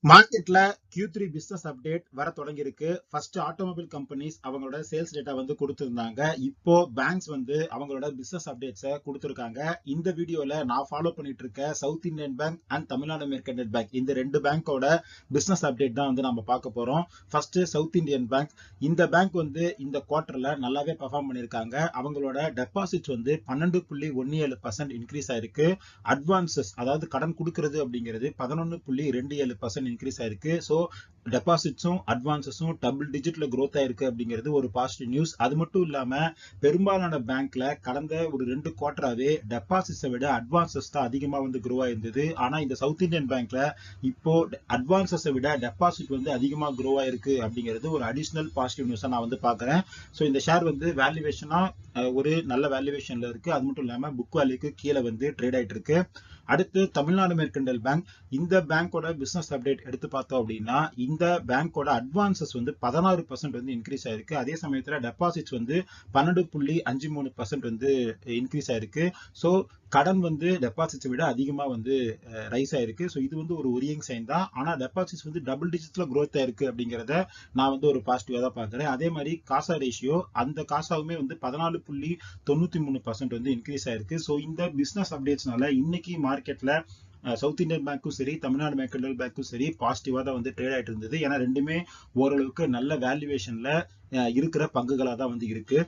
மார்க்கெட்ல Q3 business update வர தொடங்கி இருக்கு. ஃபர்ஸ்ட் ஆட்டோமொபைல் கம்பெனிஸ் அவங்களோட சேல்ஸ் டேட்டா வந்து கொடுத்திருந்தாங்க. இப்போ பேங்க்ஸ் வந்து அவங்களோட பிசினஸ் அப்டேட்ஸை கொடுத்திருக்காங்க. இந்த வீடியோல நான் ஃபாலோ பண்ணிட்டு இருக்க south Indian bank and Tamil Nadu mercantile bank இந்த ரெண்டு பேங்கோட பிசினஸ் அப்டேட் தான் வந்து நம்ம பார்க்க போறோம். First south Indian bank. இந்த பேங்க் வந்து இந்த குவார்டர்ல நல்லாவே பெர்ஃபார்ம் பண்ணிருக்காங்க. அவங்களோட டெபாசிட்ஸ் வந்து 12.17% இன்க்ரீஸ் ஆயிருக்கு. அட்வான்சஸ் அதாவது கடன் கொடுக்கிறது அப்படிங்கிறது 11.27% இன்க்ரீஸ் ஆயிருக்கு. ஸோ டெபாசிட்ஸும் அட்வான்சஸும் டபுள் டிஜிட்ல growth ஆயிருக்கு அப்படிங்கிறது ஒரு பாசிட்டிவ் நியூஸ். அது மட்டும் இல்லாம பெரும்பாலான பேங்க்ல கடந்த ஒரு 2 குவார்டராவே டெபாசிட்ஸை விட அட்வான்சஸ் தான் அதிகமா வந்து grow ஆயிருந்தது. ஆனா இந்த சவுத் இந்தியன் பேங்க்ல இப்போ அட்வான்சஸை விட டெபாசிட் வந்து அதிகமா grow ஆயிருக்கு அப்படிங்கிறது ஒரு அடிஷனல் பாசிட்டிவ் நியூஸா நான் வந்து பாக்குறேன். ஸோ இந்த ஷேர் வந்து வேல்யூவேஷனா ஒரு நல்ல வேல்யூவேஷன்ல இருக்கு. அது மட்டும் இல்லாம புக் வேல்யூக்கு கீழே வந்து ட்ரேட் ஆயிட்டு இருக்கு. அடுத்து தமிழ்நாடு மெர்கன்டைல் பேங்க். இந்த பேங்கோட பிசினஸ் அப்டேட் எடுத்து பார்த்தோம் அப்படின்னா இந்த பேங்கோட அட்வான்சஸ் வந்து 16% வந்து இன்க்ரீஸ் ஆயிருக்கு. அதே சமயத்துல டெபாசிட்ஸ் வந்து 12.53% வந்து இன்க்ரீஸ் ஆயிருக்கு. ஸோ கடன் வந்து டெபாசிட்ஸை விட அதிகமா வந்து ரைஸ் ஆயிருக்கு. ஸோ இது வந்து ஒரு ஒரியிங் சைன் தான். ஆனா டெபாசிட்ஸ் வந்து டபுள் டிஜிட்ல growth ஆயிருக்கு அப்படிங்கிறத நான் வந்து ஒரு பாசிட்டிவா தான் பாக்குறேன். அதே மாதிரி காசா ரேஷியோ அந்த காசாவுமே வந்து 14.93% வந்து இன்க்ரீஸ் ஆயிருக்கு. ஸோ இந்த பிசினஸ் அப்டேட்ஸ்னால இன்னைக்கு மார்க்கெட்ல சவுத் இந்தியன் பேங்க்கும் சரி தமிழ்நாடு மெர்கன்டைல் பேங்க்கும் சரி பாசிட்டிவா தான் வந்து ட்ரேட் ஆயிட்டு இருந்தது. ஏன்னா ரெண்டுமே ஓரளவுக்கு நல்ல வேல்யூவேஷன்ல இருக்கிற பங்குகளா தான் வந்து இருக்கு.